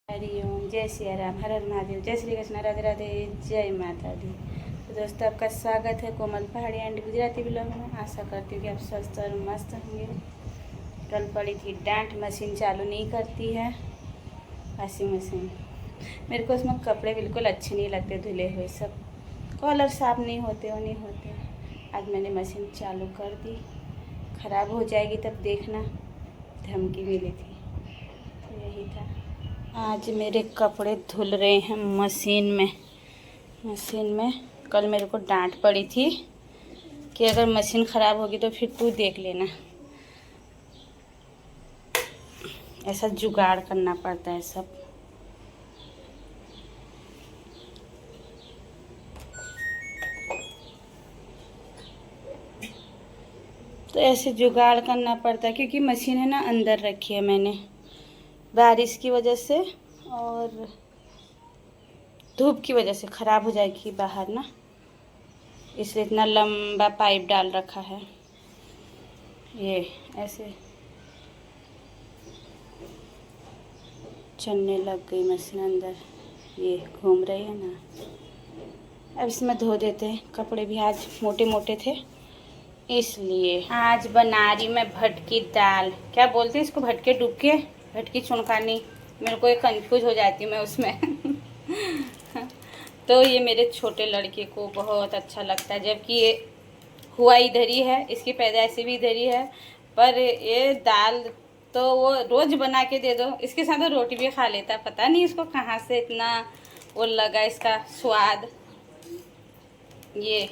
हरिओम, जय सिया राम, हर हर महादेव, जय श्री कृष्ण, राधे राधे, जय माता दी। तो दोस्तों, आपका स्वागत है कोमल पहाड़ी एंड गुजराती ब्लॉग में। आशा करती हूँ कि आप स्वस्थ और मस्त होंगे। कल पड़ी थी डांट, मशीन चालू नहीं करती है वॉशिंग मशीन। मेरे को उसमें कपड़े बिल्कुल अच्छे नहीं लगते, धुले हुए सब कॉलर साफ नहीं होते, वो नहीं होते। आज मैंने मशीन चालू कर दी। ख़राब हो जाएगी तब देखना, धमकी मिली थी। तो यही था। आज मेरे कपड़े धुल रहे हैं मशीन में। कल मेरे को डांट पड़ी थी कि अगर मशीन ख़राब होगी तो फिर तू देख लेना। ऐसा जुगाड़ करना पड़ता है सब। तो ऐसे जुगाड़ करना पड़ता है क्योंकि मशीन है ना अंदर रखी है मैंने, बारिश की वजह से और धूप की वजह से ख़राब हो जाएगी बाहर ना, इसलिए इतना लंबा पाइप डाल रखा है। ये ऐसे चलने लग गई मशीन अंदर, ये घूम रही है ना। अब इसमें धो देते हैं कपड़े भी, आज मोटे मोटे थे इसलिए। आज बना रही मैं भटकी दाल, क्या बोलते हैं इसको, भटके डुबके, भटकी चुनकानी, मेरे को ये कंफ्यूज हो जाती हूँ मैं उसमें। तो ये मेरे छोटे लड़के को बहुत अच्छा लगता है, जबकि ये हुआ इधर ही है, इसकी पैदाइश भी इधर ही है, पर ये दाल तो वो रोज़ बना के दे दो, इसके साथ तो रोटी भी खा लेता। पता नहीं इसको कहाँ से इतना वो लगा इसका स्वाद। ये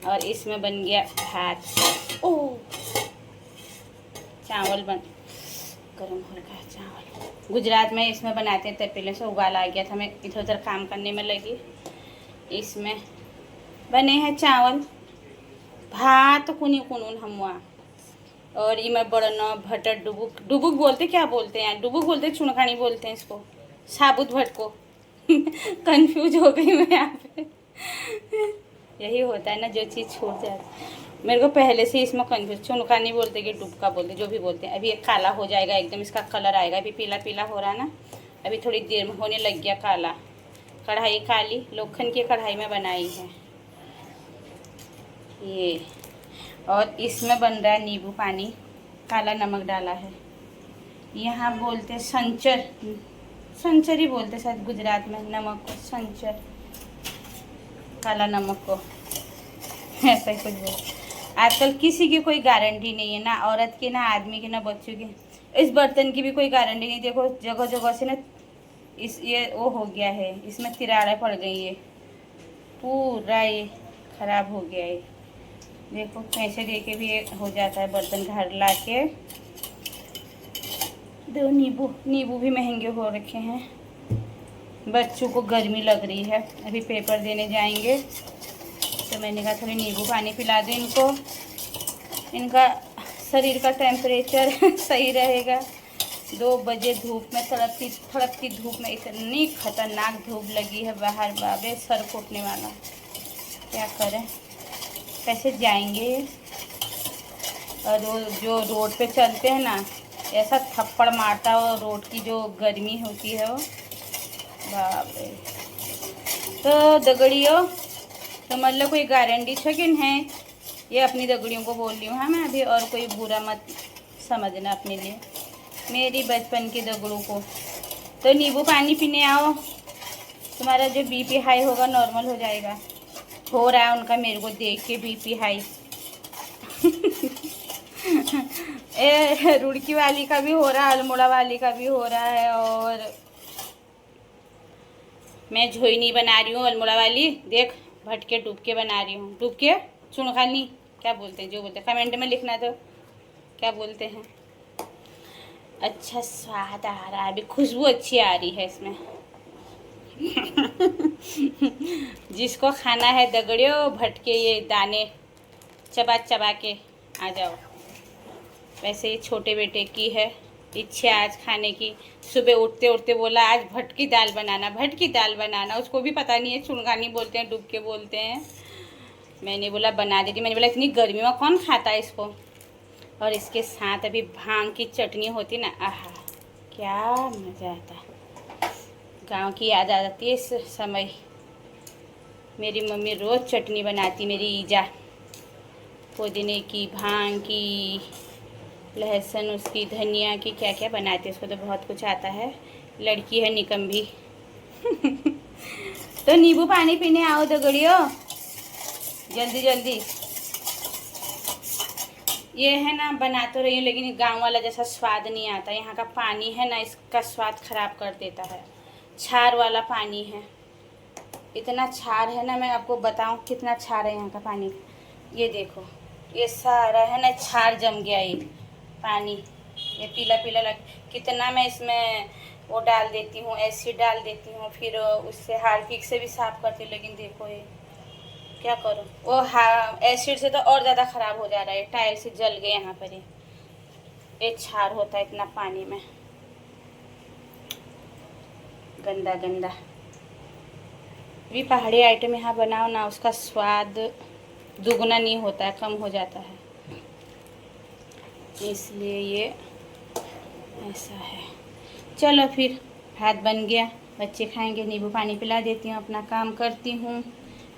और इसमें बन गया भात, ओह चावल गरम हो रखा है चावल। गुजरात में इसमें बनाते हैं, तपेले से उबाल आ गया था, मैं इधर उधर काम करने में लगी। इसमें बने हैं चावल, भात कुनी कुनून हम, और ये मैं बड़ना भटर डुबुक, डुबुक बोलते, क्या बोलते हैं, डुबुक बोलते, चुनखानी बोलते हैं इसको, साबुत भटको। कंफ्यूज हो गई मैं यहाँ पे। यही होता है ना, जो चीज़ छूट जाती। मेरे को पहले से इसमें कंफ्यूज, चुनखानी बोलते कि डुबका बोलते, जो भी बोलते हैं। अभी ये काला हो जाएगा एकदम, इसका कलर आएगा। अभी पीला पीला हो रहा है ना, अभी थोड़ी देर में होने लग गया काला। कढ़ाई काली लोखंड की कढ़ाई में बनाई है ये। और इसमें बन रहा है नींबू पानी, काला नमक डाला है। यहाँ बोलते संचर, संचर ही बोलते शायद गुजरात में, नमक को संचर, काला नमक को ऐसा ही कुछ बोलते। आजकल किसी की कोई गारंटी नहीं है, ना औरत की, ना आदमी की, ना बच्चों की। इस बर्तन की भी कोई गारंटी नहीं। देखो जगह जगह से ना इस ये वो हो गया है, इसमें तिराड़े पड़ गई है, पूरा ये खराब हो गया है। देखो पैसे दे के भी ये हो जाता है बर्तन, घर ला के दो। नींबू भी महंगे हो रखे हैं। बच्चों को गर्मी लग रही है, अभी पेपर देने जाएंगे, तो मैंने कहा थोड़ी नींबू पानी पिला दूँ इनको, इनका शरीर का टेम्परेचर सही रहेगा। 2 बजे धूप में, तड़कती धूप में, इतनी खतरनाक धूप लगी है बाहर, बाबे सर फूटने वाला। क्या करें, कैसे जाएंगे। और जो रोड पे चलते हैं ना, ऐसा थप्पड़ मारता है रोड की जो गर्मी होती है वो, बाप रे। तो दगड़ियों, तो मतलब कोई गारंटी है कि नहीं, ये अपनी दगड़ियों को बोल रही हूँ हाँ मैं अभी, और कोई बुरा मत समझना अपने लिए, मेरी बचपन की दगड़ों को। तो नींबू पानी पीने आओ, तुम्हारा जो बीपी हाई होगा नॉर्मल हो जाएगा। हो रहा है उनका मेरे को देख के बीपी हाई। रुड़की वाली का भी हो रहा है, अल्मोड़ा वाली का भी हो रहा है, और मैं झोई नहीं बना रही हूँ अल्मोड़ा वाली, देख भटके डुबके बना रही हूँ। डुबके चुनखानी क्या बोलते हैं, जो बोलते हैं कमेंट में लिखना, तो क्या बोलते हैं। अच्छा स्वाद आ रहा है, अभी खुशबू अच्छी आ रही है इसमें। जिसको खाना है दगड़ियों भटके ये दाने चबा चबा के आ जाओ। वैसे ये छोटे बेटे की है इच्छा आज खाने की, सुबह उठते उठते बोला आज भटकी दाल बनाना, भटकी दाल बनाना। उसको भी पता नहीं है चुनगानी बोलते हैं, डुबके बोलते हैं। मैंने बोला बना देती, मैंने बोला इतनी गर्मी में कौन खाता है इसको। और इसके साथ अभी भांग की चटनी होती ना, आहा क्या मज़ा आता है। गांव की याद आ जाती है इस समय। मेरी मम्मी रोज़ चटनी बनाती, मेरी ईजा, पुदीने की, भांग की, लहसुन उसकी, धनिया की, क्या क्या बनाती है। उसको तो बहुत कुछ आता है, लड़की है निकम्भी। तो नींबू पानी पीने आओ दगड़ियो, जल्दी जल्दी। ये है ना, बना तो रही हूँ लेकिन गांव वाला जैसा स्वाद नहीं आता। यहाँ का पानी है ना, इसका स्वाद खराब कर देता है। छार वाला पानी है, इतना छार है ना, मैं आपको बताऊँ कितना छार है यहाँ का पानी। ये देखो, ये सारा है ना छार जम गया ये पानी, ये पीला पीला लग। कितना मैं इसमें वो डाल देती हूँ, एसिड डाल देती हूँ, फिर उससे हार्पिक से भी साफ़ करती हूँ, लेकिन देखो ये क्या करूँ। वो एसिड से तो और ज़्यादा ख़राब हो जा रहा है। टाइल से जल गए यहाँ पर ये छार होता है इतना पानी में, गंदा गंदा। भी पहाड़ी आइटम यहाँ बनाओ ना, उसका स्वाद दुगना नहीं होता है, कम हो जाता है, इसलिए ये ऐसा है। चलो फिर भात बन गया, बच्चे खाएंगे, नींबू पानी पिला देती हूँ, अपना काम करती हूँ,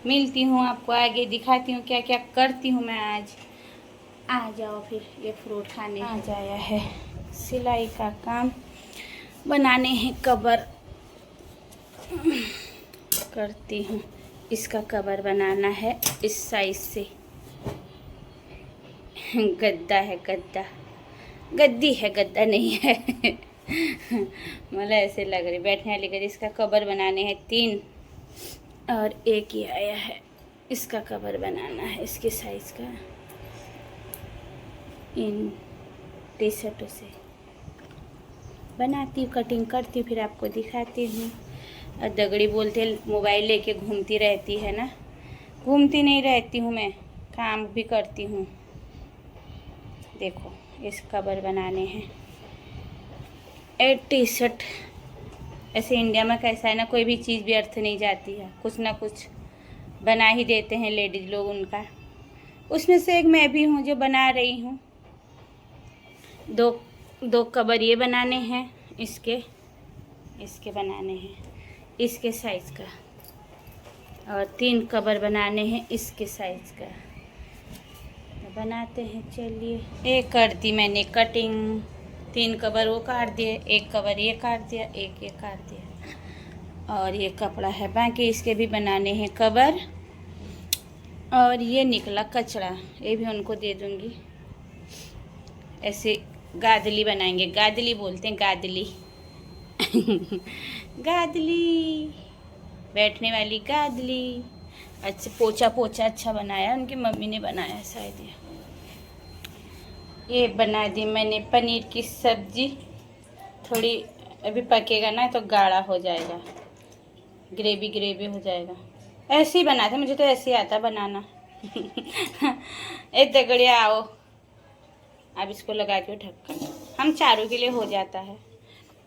मिलती हूँ आपको आगे, दिखाती हूँ क्या क्या करती हूँ मैं आज। आ जाओ फिर, ये फ्रूट खाने आ जाया है। सिलाई का काम, बनाने हैं कवर, करती हूँ। इसका कवर बनाना है इस साइज से। गद्दा है, गद्दा, गद्दी है, गद्दा नहीं है। मतलब ऐसे लग रही बैठने वाली गद्दी। इसका कवर बनाने हैं 3 और एक ही आया है, इसका कवर बनाना है इसके साइज का। इन टी शर्टों से बनाती हूँ, कटिंग करती हूँ, फिर आपको दिखाती हूँ। और दगड़ी बोलते मोबाइल लेके घूमती रहती है ना, घूमती नहीं रहती हूँ मैं, काम भी करती हूँ। देखो इस कवर बनाने हैं 8 टी शर्ट। ऐसे इंडिया में कैसा है ना, कोई भी चीज़ व्यर्थ नहीं जाती है, कुछ ना कुछ बना ही देते हैं लेडीज़ लोग उनका। उसमें से एक मैं भी हूँ जो बना रही हूँ। दो कवर ये बनाने हैं, इसके बनाने हैं इसके साइज़ का, और 3 कवर बनाने हैं इसके साइज़ का। बनाते हैं, चलिए। एक कर दी मैंने कटिंग, 3 कवर वो काट दिए, एक कवर ये काट दिया, एक ये काट दिया, और ये कपड़ा है बाकी। इसके भी बनाने हैं कवर। और ये निकला कचड़ा, ये भी उनको दे दूँगी। ऐसे गादली बनाएंगे, गादली बोलते हैं, गादली। गादली, बैठने वाली गादली। अच्छा, पोछा पोछा अच्छा बनाया, उनकी मम्मी ने बनाया शायद। ये बना दी मैंने पनीर की सब्जी। थोड़ी अभी पकेगा ना तो गाढ़ा हो जाएगा, ग्रेवी ग्रेवी हो जाएगा। ऐसे ही बनाते, मुझे तो ऐसे ही आता बनाना। ए दगड़िया आओ, अब इसको लगा के ढक्कन, हम चारों के लिए हो जाता है।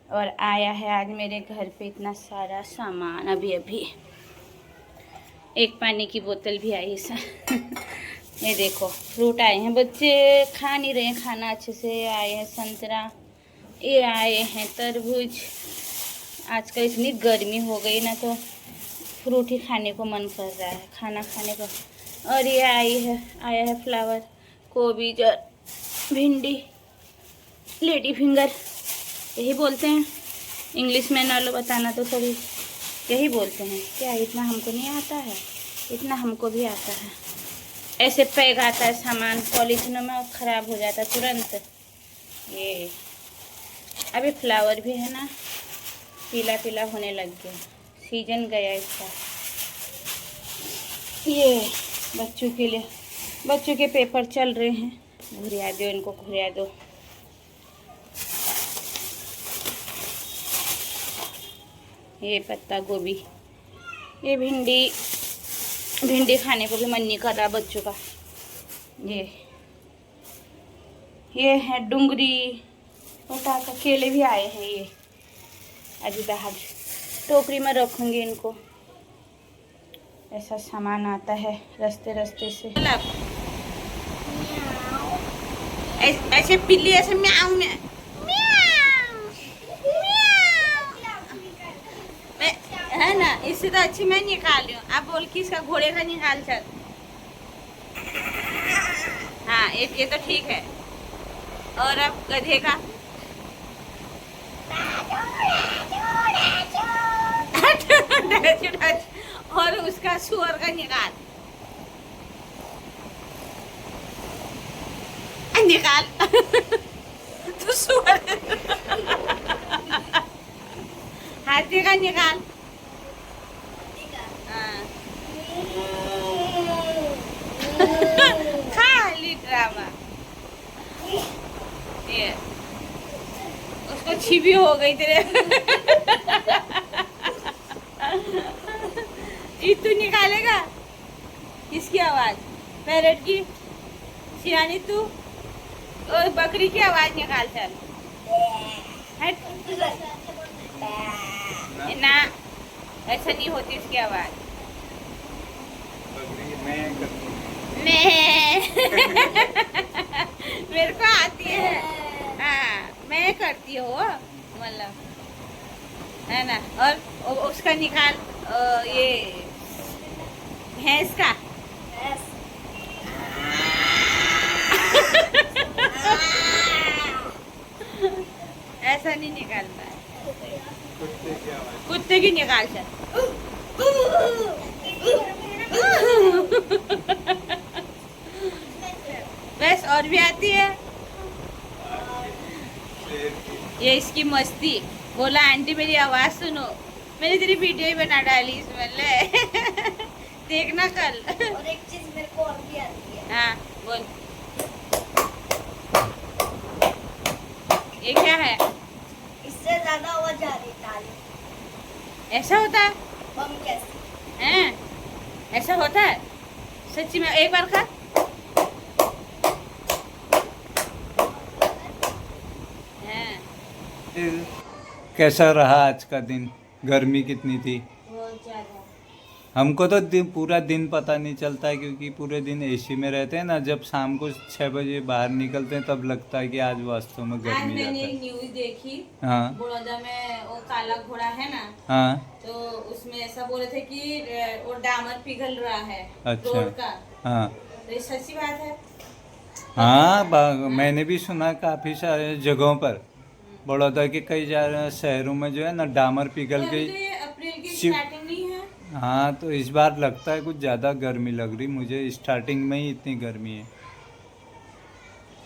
और आया है आज मेरे घर पे इतना सारा सामान। अभी एक पानी की बोतल भी आई है। ये देखो फ्रूट आए हैं, बच्चे खा नहीं रहे हैं खाना अच्छे से। आए हैं संतरा, ये आए हैं तरबूज। आजकल इतनी गर्मी हो गई ना, तो फ्रूट ही खाने को मन कर रहा है, खाना खाने को। और ये आया है फ्लावर, गोभी, भिंडी, लेडी फिंगर, यही बोलते हैं। इंग्लिश में ना लो बताना तो सभी यही बोलते हैं। क्या इतना हमको नहीं आता है? इतना हमको भी आता है। ऐसे पैक आता है सामान पॉलीथिनों में और ख़राब हो जाता है तुरंत। ये अभी फ्लावर भी है ना, पीला पीला होने लग गया, सीजन गया इसका। ये बच्चों के लिए, बच्चों के पेपर चल रहे हैं। घुरिया दो इनको, घुरिया दो। ये पत्ता गोभी, ये भिंडी खाने को भी मन नहीं कर रहा बच्चों का। ये है डुंगरी, पटाखा, केले भी आए हैं। ये अभी बाहर टोकरी में रखूँगी इनको। ऐसा सामान आता है रास्ते रास्ते से। ऐसे पिल्ली ऐसे म्याऊं म्याऊं। इससे तो अच्छी मैं निकाल रही हूँ। अब बोल कि इसका घोड़े का निकाल चल। हाँ ये तो ठीक है। और अब गधे का और उसका सुअर का निकाल तो सुअर हाथी का निकाल। हाँ। खाली ड्रामा। ये उसको छिपी हो गई तेरे। तू निकालेगा किसकी आवाज? पैरट की? शिरानी तू और बकरी की आवाज निकाल चल। हट ना, ऐसा नहीं होती उसकी आवाज। मेरे को आती है। हाँ मैं करती हूँ मतलब, है ना। और उसका निकाल ये भैंस का। ऐसा नहीं निकालता है। कुत्ते की निकाल चल। बस और भी आती है ये इसकी मस्ती। बोला आंटी मेरी आवाज सुनो। मैंने तेरी वीडियो ही बना डाली इसमें ले। देखना कल। और एक चीज मेरे को और भी आती है। हाँ बोल। ये क्या है? इससे ज्यादा आवाज आ रही ताली। ऐसा होता है? बम कैसे? हैं? ऐसा होता है सच्ची में? एक बार खा। कैसा रहा आज का दिन? गर्मी कितनी थी? बहुत ज्यादा। हमको तो पूरा दिन पता नहीं चलता है क्योंकि पूरे दिन एसी में रहते हैं ना। जब शाम को 6 बजे बाहर निकलते हैं तब लगता है कि आज वास्तव में आज गर्मी मैंने ज्यादा एक है। न्यूज देखी। हाँ बड़ौदा में वो काला घोड़ा है ना, हाँ तो उसमें ऐसा बोले थे कि वो डामर पिघल रहा है अच्छा रोड का। हाँ तो ये सच्ची बात है? हाँ मैंने भी सुना काफ़ी सारे जगहों पर। बड़ौदा के कई शहरों में जो है ना डामर पिघल के। ये अप्रैल की शिव- स्टार्टिंग नहीं है? हाँ तो इस बार लगता है कुछ ज़्यादा गर्मी लग रही मुझे। स्टार्टिंग में ही इतनी गर्मी है।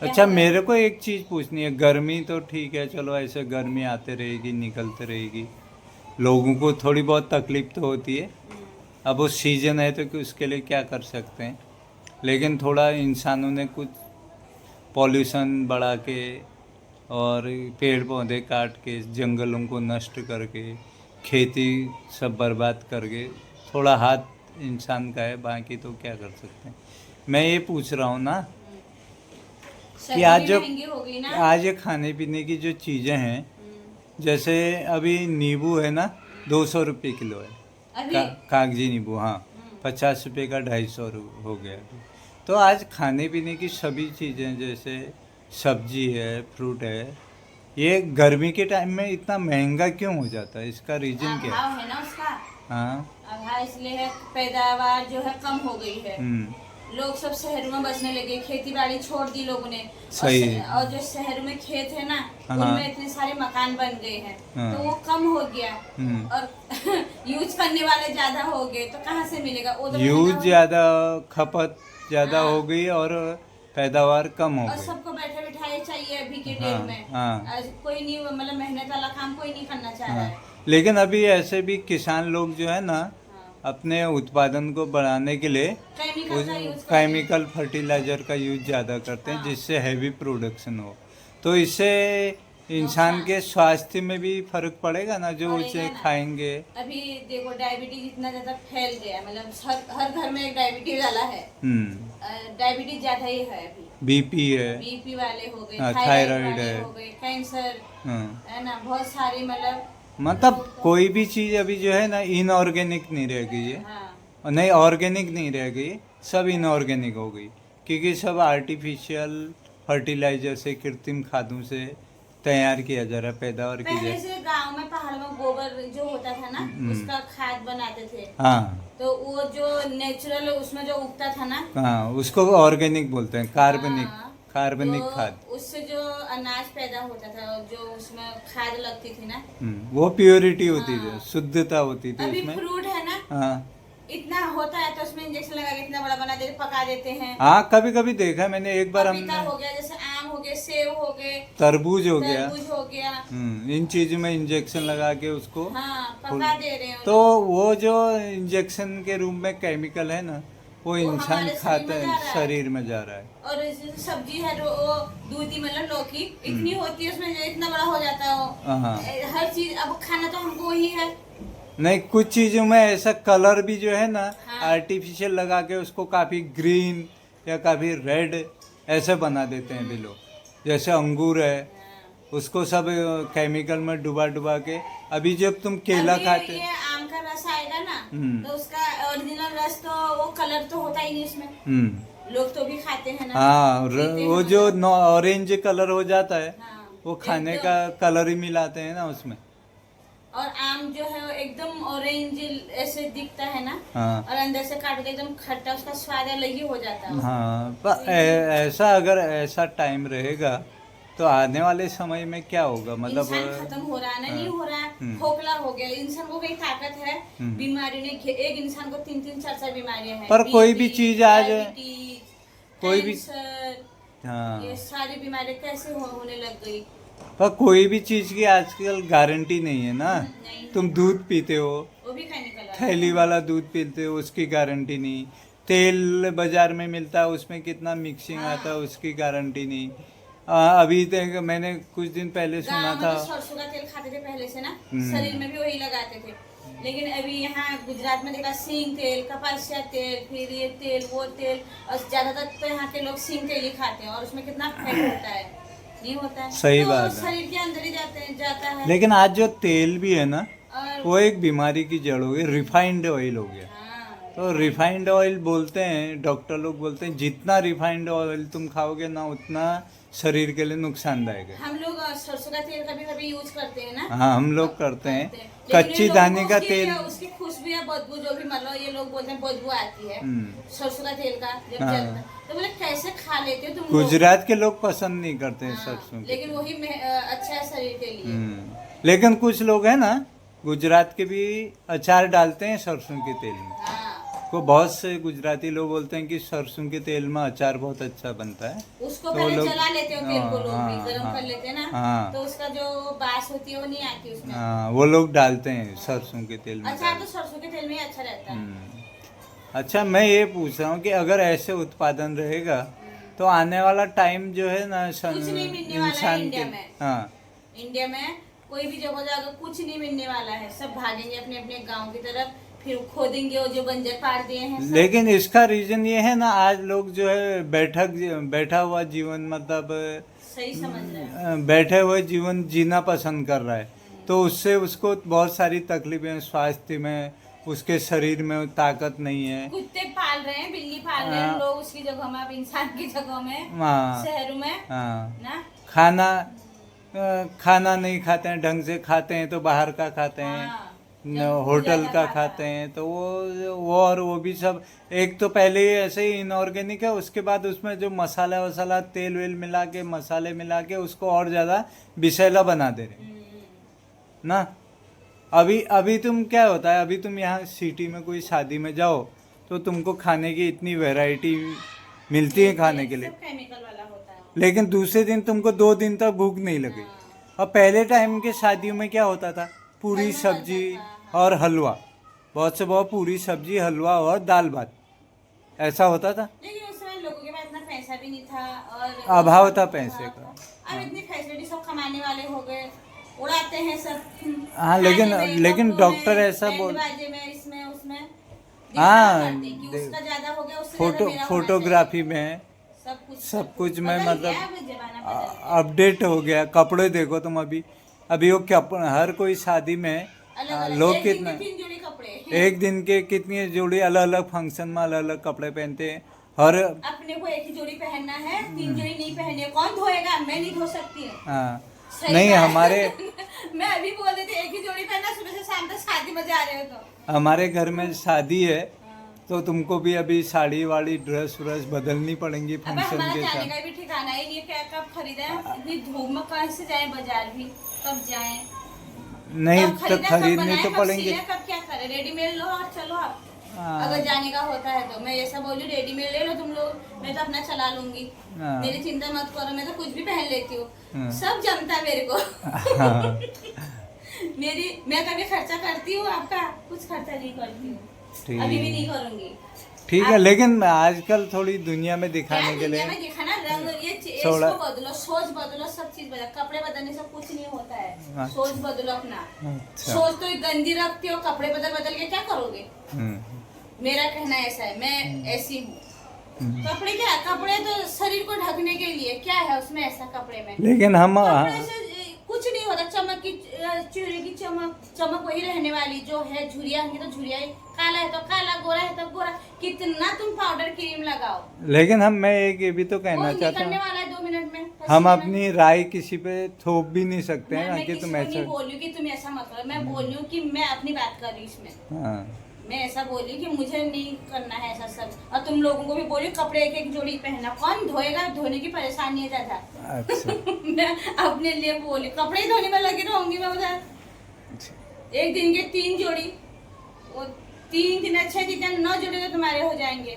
अच्छा मेरे को एक चीज़ पूछनी है। गर्मी तो ठीक है, चलो ऐसे गर्मी आते रहेगी निकलते रहेगी, लोगों को थोड़ी बहुत तकलीफ तो होती है। अब वो सीजन है तो कि उसके लिए क्या कर सकते हैं। लेकिन थोड़ा इंसानों ने कुछ पॉल्यूशन बढ़ा के और पेड़ पौधे काट के जंगलों को नष्ट करके खेती सब बर्बाद करके थोड़ा हाथ इंसान का है, बाकी तो क्या कर सकते हैं। मैं ये पूछ रहा हूँ ना कि सब्जी आज भी जो महंगी हो गई ना। आज ये खाने पीने की जो चीज़ें हैं, जैसे अभी नींबू है ना 200 रुपये किलो है। अभी कागजी नींबू हाँ 50 रुपये का 250 हो गया अभी। तो आज खाने पीने की सभी चीज़ें जैसे सब्जी है फ्रूट है, ये गर्मी के टाइम में इतना महंगा क्यों हो जाता है? इसका रीजन क्या है? अभाव है ना उसका। हाँ अभाव इसलिए है, पैदावार जो है कम हो गई है। लोग सब शहरों में बसने लगे, खेती बाड़ी छोड़ दी लोगों ने। सही है। और जो शहरों में खेत है ना, हाँ। उनमें इतने सारे मकान बन गए हैं। हाँ। तो वो कम हो गया और यूज करने वाले ज्यादा हो गए, तो कहाँ से मिलेगा? वो तो यूज ज़्यादा, खपत ज़्यादा हाँ। हो गई और पैदावार कम हो और गई। सबको बैठे बिठाए चाहिए अभी के हाँ, डेट में। हाँ। कोई नहीं, मतलब मेहनत वाला काम कोई नहीं करना चाह रहा हाँ है। लेकिन अभी ऐसे भी किसान लोग जो है ना हाँ। अपने उत्पादन को बढ़ाने के लिए केमिकल का यूज करते हैं। केमिकल फर्टिलाइजर का यूज ज़्यादा करते हैं, हाँ। जिससे हैवी प्रोडक्शन हो। तो इससे इंसान के स्वास्थ्य में भी फर्क पड़ेगा ना जो पड़ेगा उसे ना। खाएंगे। अभी देखो डायबिटीज इतना ज्यादा फैल गया, मतलब हर घर में एक डायबिटीज वाला है। डायबिटीज ज्यादा ही है अभी। बीपी है। बीपी वाले हो गए, हाँ, थायराइड थायराइड वाले है। हो गए, कैंसर हाँ है ना, बहुत सारी मतलब कोई भी चीज़ अभी जो है ना इनऑर्गेनिक नहीं रह गई है। हाँ। नहीं ऑर्गेनिक नहीं रह गई, सब इनऑर्गेनिक हो गई क्योंकि सब आर्टिफिशियल फर्टिलाइजर से कृत्रिम खादों से तैयार किया जा रहा है, पैदावार की पहले जाए। से गांव में पहाड़ में गोबर जो होता था ना, उसका खाद बनाते थे। हाँ तो वो जो नेचुरल उसमें जो उगता था ना, हाँ, उसको ऑर्गेनिक बोलते हैं, कार्बनिक तो खाद। उससे जो अनाज पैदा होता था, जो उसमें खाद लगती थी ना, वो प्योरिटी होती थी, हाँ। शुद्धता होती थी अभी उसमें। फ्रूट है ना, हाँ इतना होता है तो उसमें इंजेक्शन लगा के इतना बड़ा बना देते, पका देते हैं। हाँ, कभी कभी देखा मैंने, एक बार पपीता हमने हो गया, जैसे आम हो गए, सेब हो गए, तरबूज हो गया, तरबूज हो गया, इन चीजों में इंजेक्शन लगा के उसको हाँ फुल- पका दे रहे हैं तो वो जो इंजेक्शन के रूप में केमिकल है ना, वो इंसान हमारे खाता है, शरीर में जा रहा है। शरीर में जा रहा है। और जैसे सब्जी है वो दूधी मतलब लौकी इतनी होती है, उसमें जो इतना बड़ा हो जाता है वो। हाँ। हर चीज अब खाना तो हमको वही है। नहीं, कुछ चीजों में ऐसा कलर भी जो है ना, हाँ। आर्टिफिशियल लगा के उसको काफी ग्रीन या काफी रेड ऐसे बना देते हैं भी लोग। जैसे अंगूर है, उसको सब केमिकल में डुबा डुबा के, अभी जब तुम केला अभी खाते ये आम का रस आएगा ना, हम्म। तो उसका ओरिजिनल रस तो वो कलर तो होता ही नहीं उसमें। हम्म, लोग तो भी खाते हैं ना। हाँ, पीते हैं वो मतलब। जो ऑरेंज कलर हो जाता है, हाँ, वो खाने एकदम। का कलर ही मिलाते हैं ना उसमें। और आम जो है वो एकदम ऑरेंज ऐसे दिखता है ना, हाँ और अंदर से काट के एकदम खट्टा, उसका स्वाद अलग ही हो जाता है। हाँ, पर ऐसा अगर ऐसा टाइम रहेगा तो आने वाले समय में क्या होगा, मतलब इंसान खत्म हो रहा है ना, नहीं हो रहा है, हम्म। खोखला हो गया इंसान को, कई ताकत है, हम्म। बीमारी ने एक इंसान को 3-3, 4-4 बीमारियां हैं। पर कोई भी BP, चीज आज डायबिटीज, कोई भी कैंसर, हाँ, ये सारी बीमारियां कैसे होने लग गई। पर कोई भी चीज की आजकल गारंटी नहीं है ना। नहीं, तुम दूध पीते हो, वो भी केमिकल है। थैली वाला दूध पीते हो, उसकी गारंटी नहीं। तेल बाजार में मिलता है, उसमें कितना मिक्सिंग आता है, उसकी गारंटी नहीं। अभी तक मैंने कुछ दिन पहले सुना गाँव में था, तो सरसों का तेल खाते थे पहले से ना, हम्म। शरीर में भी वही लगाते थे। लेकिन अभी यहाँ गुजरात में देखा सींग तेल, कपासिया तेल, फिर ये तेल वो तेल, और ज्यादातर तो यहाँ के लोग सींग तेल ही खाते हैं, और उसमें कितना फैट होता है, नहीं होता है। सही तो बात है। शरीर के अंदर ही जाता है। लेकिन आज जो तेल भी है ना, और वो एक बीमारी की जड़ हो गई, रिफाइंड ऑयल हो गया। हाँ, तो रिफाइंड ऑयल बोलते हैं, डॉक्टर लोग बोलते हैं जितना रिफाइंड ऑयल तुम खाओगे ना, उतना शरीर के लिए नुकसानदायक है। हम लोग सरसों का तेल कभी कभी यूज करते हैं ना। हाँ, हम लोग करते हैं। लेकिन ये कच्ची लोगों दाने को का उसकी- तेल। उसकी खुशबू या बदबू जो भी मतलब ये लोग बोलते हैं बदबू आती है सरसों का तेल का जब हाँ। जलता है। तो बोले कैसे खा लेते हो तुम लोग? गुजरात के लोग पसंद नहीं करते हैं हाँ, सरसों के लेकिन तेल। वही अच्छा है शरीर के लिए। लेकिन कुछ लोग हैं ना, गुजरात के भी अचार डालते हैं सरसों के तेल में। हाँ, को बहुत से गुजराती लोग बोलते हैं कि सरसों के तेल में अचार बहुत अच्छा बनता है। उसको तो पहले लोग- जला लेते हो तेल को, लोग भी हाँ, गरम हाँ, कर लेते हैं ना, हाँ। तो उसका जो बास होती है वो नहीं आती उसमें। हाँ, वो लोग डालते हैं सरसों के तेल में। अचार तो सरसों के तेल में ही अच्छा रहता है। अच्छा, मैं ये पूछ रहा हूँ कि अगर ऐसे उत्पादन रहेगा तो आने वाला टाइम जो है ना, कुछ नहीं मिलने वाला है इंसान के इंडिया में। हाँ, इंडिया में कोई भी जगह जाकर कुछ नहीं मिलने वाला है, सब भागेंगे अपने अपने गांव की तरफ, फिर खोदेंगे और जो बंजर पाड़ दिए हैं सब। लेकिन इसका रीजन ये है ना, आज लोग जो है बैठा हुआ जीवन, मतलब सही समझ रहे हैं। बैठे हुए जीवन जीना पसंद कर रहा है, तो उससे उसको बहुत सारी तकलीफें, स्वास्थ्य में, उसके शरीर में ताकत नहीं है। कुत्ते पाल रहे हैं, बिल्ली पाल रहे हैं हाँ। लोग उसकी जगह में, अब इंसान की जगह में, हाँ शहरों में हाँ, ना। खाना नहीं खाते हैं ढंग से, खाते हैं तो बाहर का खाते हैं, हाँ, होटल का खाता खाते हैं, तो वो और वो भी सब, एक तो पहले ही ऐसे ही इनऑर्गेनिक है, उसके बाद उसमें जो मसाला वसाला, तेल वेल मिला के, मसाले मिला के उसको और ज़्यादा विषैला बना दे रहे ना। अभी तुम क्या होता है, अभी तुम यहाँ सिटी में कोई शादी में जाओ तो तुमको खाने की इतनी वैरायटी मिलती है खाने के लिए, सब केमिकल वाला होता है। लेकिन दूसरे दिन तुमको 2 दिन तक भूख नहीं लगे। और पहले टाइम के शादियों में क्या होता था, पूरी सब्जी और हलवा, बहुत से बहुत पूरी सब्जी, हलवा और दाल भात, ऐसा होता था। लेकिन उस समय लोगों के पास इतना पैसा भी नहीं था, और अभाव था पैसे का। अब इतनी फैसिलिटी, सब कमाने वाले हो गए, उड़ाते हैं सब। हाँ, लेकिन डॉक्टर ऐसा बोल, बाजे में, इसमें उसमें हाँ, दिखाते हैं कि उसका ज्यादा हो गया, उससे ज्यादा मेरा होना फोटोग्राफी में चाहिए। सब कुछ में बदल मतलब गया, अब जमाना बदल गया। अपडेट हो गया। कपड़े देखो तुम, अभी वो हर कोई शादी में अलग-अलग, लोग एक दिन कितना, के 3 जोड़ी कपड़े, एक दिन के कितनी जोड़ी, अलग अलग फंक्शन में अलग अलग कपड़े पहनते हैं। और अपने को एक ही जोड़ी पहनना है, 3 जोड़ी नहीं पहननी है, कौन धोएगा? मैं नहीं धो सकती हूँ। हाँ, सही नहीं, बात है। हमारे मैं अभी बोल रही थी एक ही जोड़ी पहनना, सुबह से शाम तक शादी में जा रहे हो तो। हमारे घर में शादी है, तो तुमको भी अभी साड़ी वाड़ी ड्रेस व्रेस बदलनी पड़ेंगी अब फंक्शन हमारा के जाने साथ। का भी ठिकाना ही नहीं है, क्या कब खरीदे इतनी धूप में, कहाँ से जाए बाजार भी, कब जाए, नहीं कब तो खरीदे, कब खरीदने बनाए, तो कब पड़ेंगे। सिले, कब क्या करे, रेडीमेड लो और चलो आप। हाँ। अगर जाने का होता है तो मैं ऐसा बोलूं रेडीमेड ले लो तुम लोग, मैं तो अपना चला लूंगी, हाँ। मेरी चिंता मत करो, मैं तो कुछ भी पहन लेती हूँ, हाँ। सब जमता है मेरे को। हाँ। मैं कभी खर्चा करती हूँ आपका, कुछ खर्चा नहीं करती हूँ, ठीक। अभी भी नहीं करूंगी। ठीक है, लेकिन आजकल थोड़ी दुनिया में क्या दिखाने के लिए दुनिया में दिखाना, रंग ये थोड़ा- इसको बदलो, सोच बदलो, सब चीज बदलो, कपड़े बदलने से कुछ नहीं होता है, अच्छा। सोच बदलो अपना। अच्छा। सोच तो गंदी रखती हो, कपड़े बदल बदल के क्या करोगे? हम्म, मेरा कहना ऐसा है, मैं ऐसी हूँ। हम्म। कपड़े क्या, कपड़े तो शरीर को ढकने के लिए, क्या है उसमें ऐसा कपड़े में? लेकिन हम कपड़े से कुछ नहीं होता, चमक की चेहरे की चमक वही रहने वाली जो है, झुरिया है तो झुरिया ही, काला है तो काला, गोरा है तो गोरा, कितना तुम पाउडर क्रीम लगाओ, लेकिन मैं एक ये भी तो वो कहना चाहता निकलने हूँ, वाला है 2 मिनट में। हम पसीने में। अपनी राय किसी पे थोप भी नहीं सकते हैं ना मैं कि किसी तुम को ऐसा। नहीं बोलूं कि तुम ऐसा मत करो, मैं बोलूं कि मैं अपनी बात कर रही हूँ इसमें, हाँ। मैं ऐसा बोली कि मुझे नहीं करना है ऐसा सब, और तुम लोगों को भी बोली कपड़े एक एक जोड़ी पहनना, कौन धोएगा, धोने की परेशानी है ज्यादा। अच्छा। मैं अपने लिए बोली, कपड़े ही धोने में लगी रहूंगी मैं उधर, एक दिन के 3 जोड़ी, वो 3 दिन अच्छे दिन 9 जोड़ी तो तुम्हारे हो जाएंगे,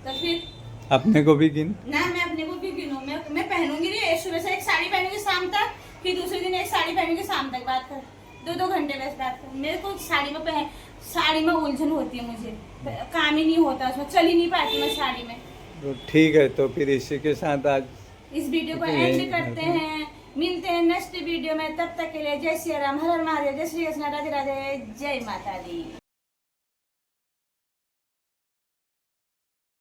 तो फिर अपने को भी गिन। ना मैं अपने को भी गिनूं, मैं पहनूंगी नहीं, एक सुबह से एक साड़ी पहनूंगी शाम तक, फिर दूसरे दिन एक साड़ी पहनूंगी शाम तक, बात कर 2-2 घंटे बस बात कर। मेरे को साड़ी में उलझन होती है, मुझे काम ही नहीं होता उसमें, चल ही नहीं पाती मैं साड़ी में। तो ठीक है, तो फिर इसी के साथ आज इस वीडियो को एंड करते हैं, मिलते हैं नेक्स्ट वीडियो में, तब तक के लिए जय श्री राम, हर हर महादेव, जय श्री कृष्ण, राधे राधे, जय माता दी।